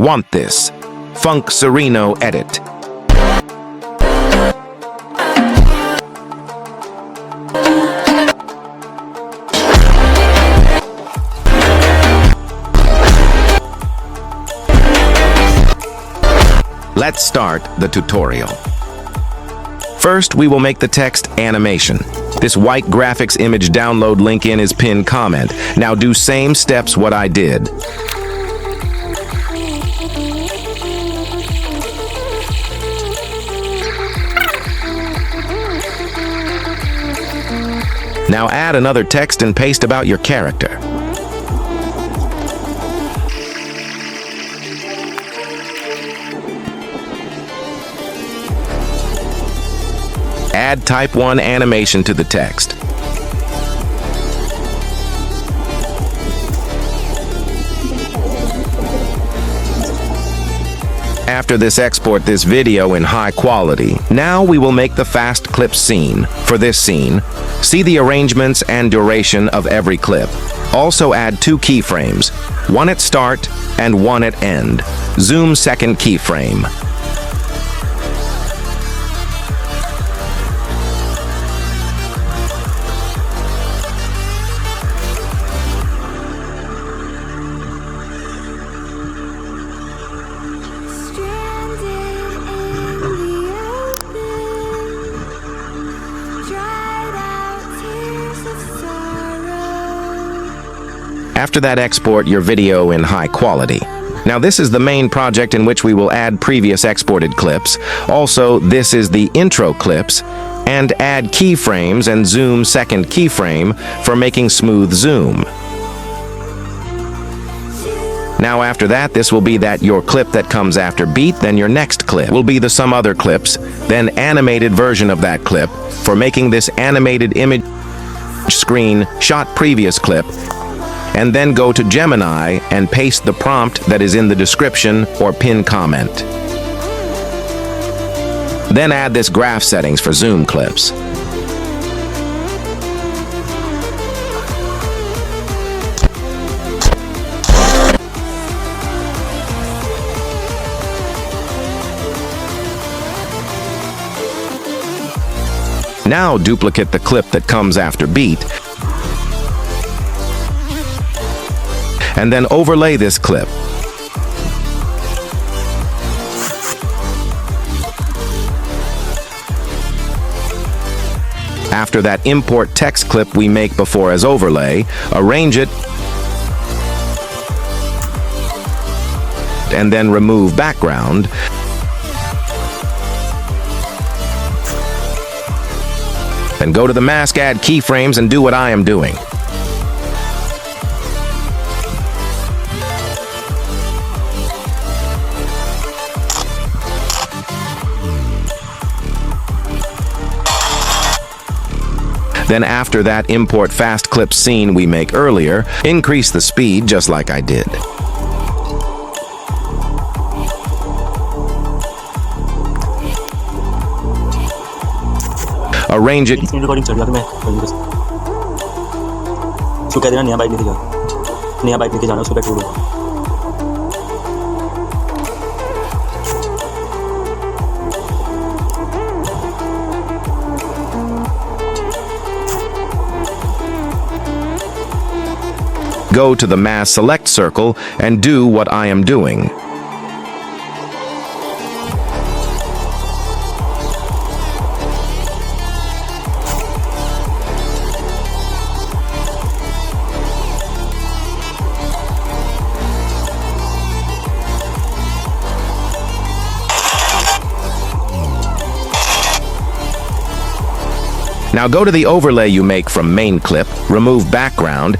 want this. Phonk SERENO edit. Let's start the tutorial. First, we will make the text animation. This white graphics image download link is pinned comment. Now do same steps what I did. Now add another text and paste about your character. Add type 1 animation to the text. After this, export this video in high quality. Now we will make the fast clip scene. For this scene, see the arrangements and duration of every clip. Also add 2 keyframes, one at start and one at end. Zoom second keyframe. After that, export your video in high quality. Now this is the main project in which we will add previous exported clips. Also, this is the intro clips, and add keyframes and zoom second keyframe for making smooth zoom. Now after that, this will be your clip that comes after beat, then your next clip will be some other clips, then animated version of that clip for making this animated image screen shot previous clip, and then go to Gemini and paste the prompt that is in the description or pin comment. Then add this graph settings for zoom clips. Now duplicate the clip that comes after beat, and then overlay this clip. After that, import text clip we make before as overlay, arrange it, and then remove background. Then go to the mask, add keyframes, and do what I am doing. Then after that, import fast clip scene we make earlier, increase the speed just like I did. Arrange it. Go to the mass select circle and do what I am doing. Now go to the overlay you make from main clip, remove background,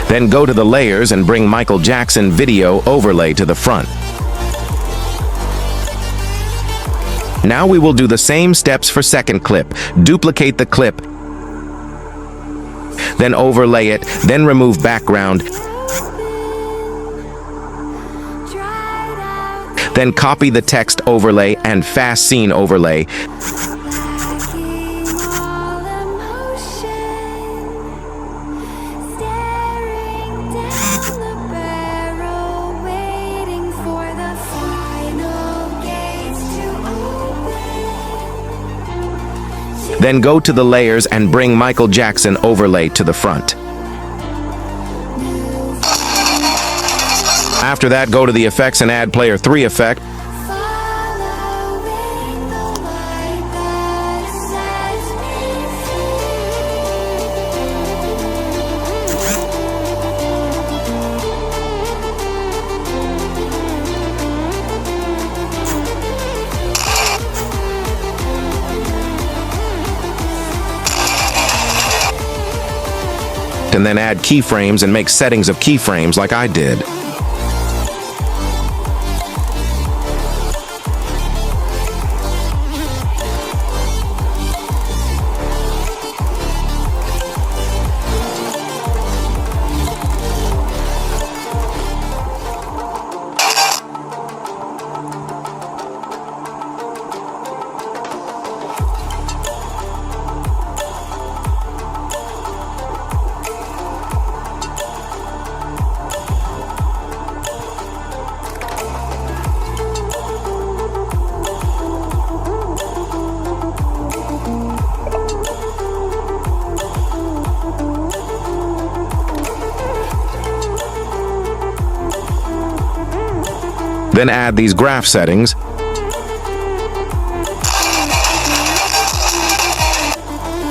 then go to the layers and bring Michael Jackson video overlay to the front. Now we will do the same steps for second clip. Duplicate the clip, then overlay it, then remove background, then copy the text overlay and fast scene overlay. Then go to the layers and bring Michael Jackson overlay to the front. After that, go to the effects and add player 3 effect. And then add keyframes and make settings of keyframes like I did. Then add these graph settings.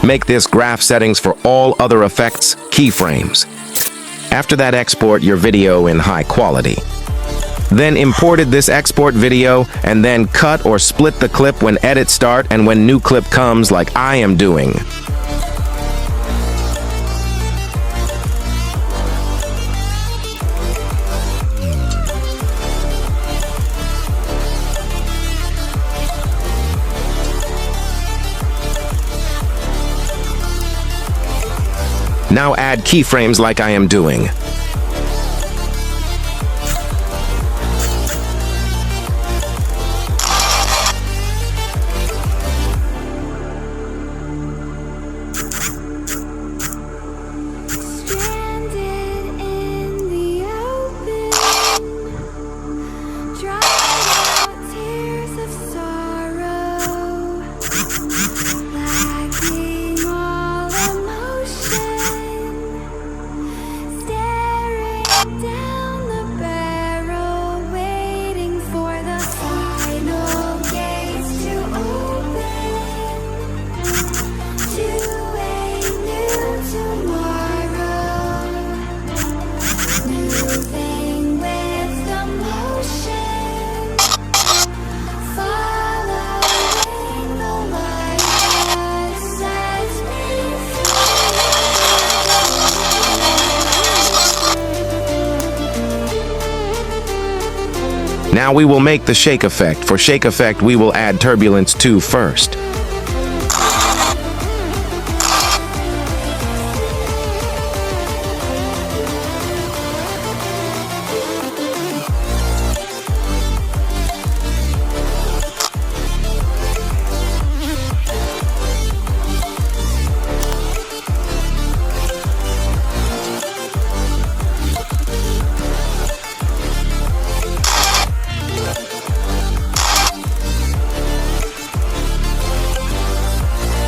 Make this graph settings for all other effects keyframes. After that, export your video in high quality. Then imported this export video and then cut or split the clip when edit start and when new clip comes like I am doing. Now add keyframes like I am doing. Now we will make the shake effect. For shake effect, we will add turbulence 2 first.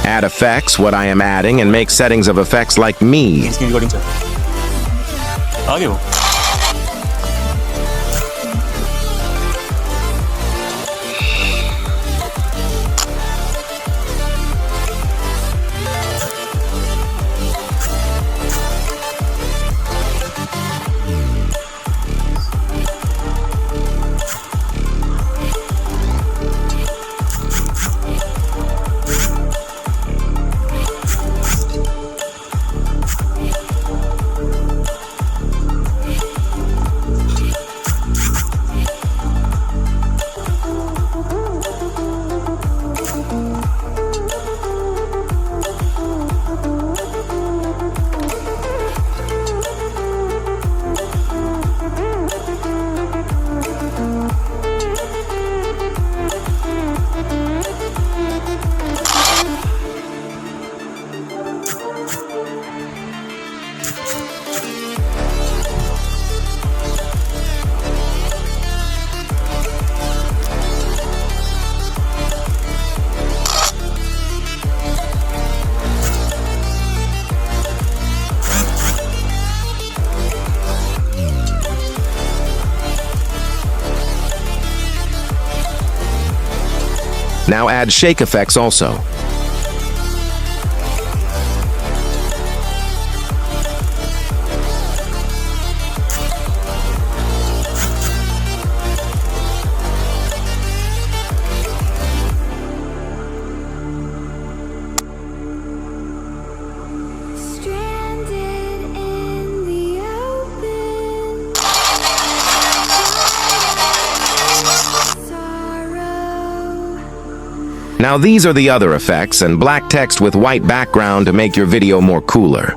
Add effects, what I am adding, and make settings of effects like me. आगे वो Now add shake effects also. Now these are the other effects, and black text with white background to make your video more cooler.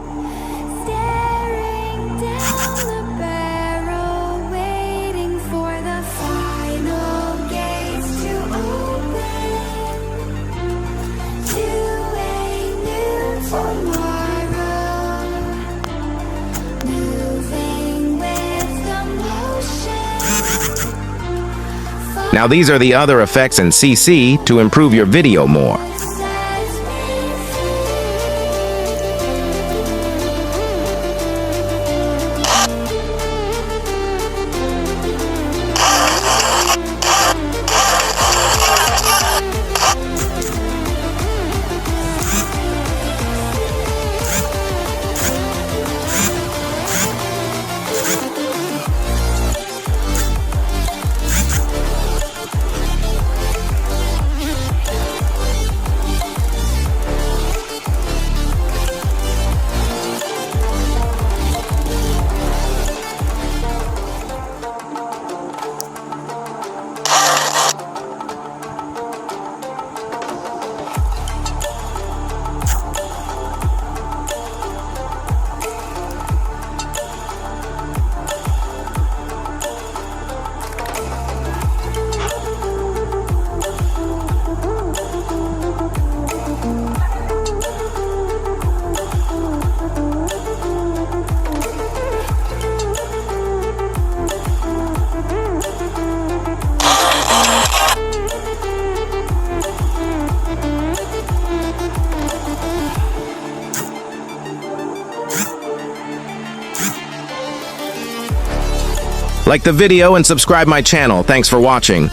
Now these are the other effects in CC to improve your video more. Like the video and subscribe my channel. Thanks for watching.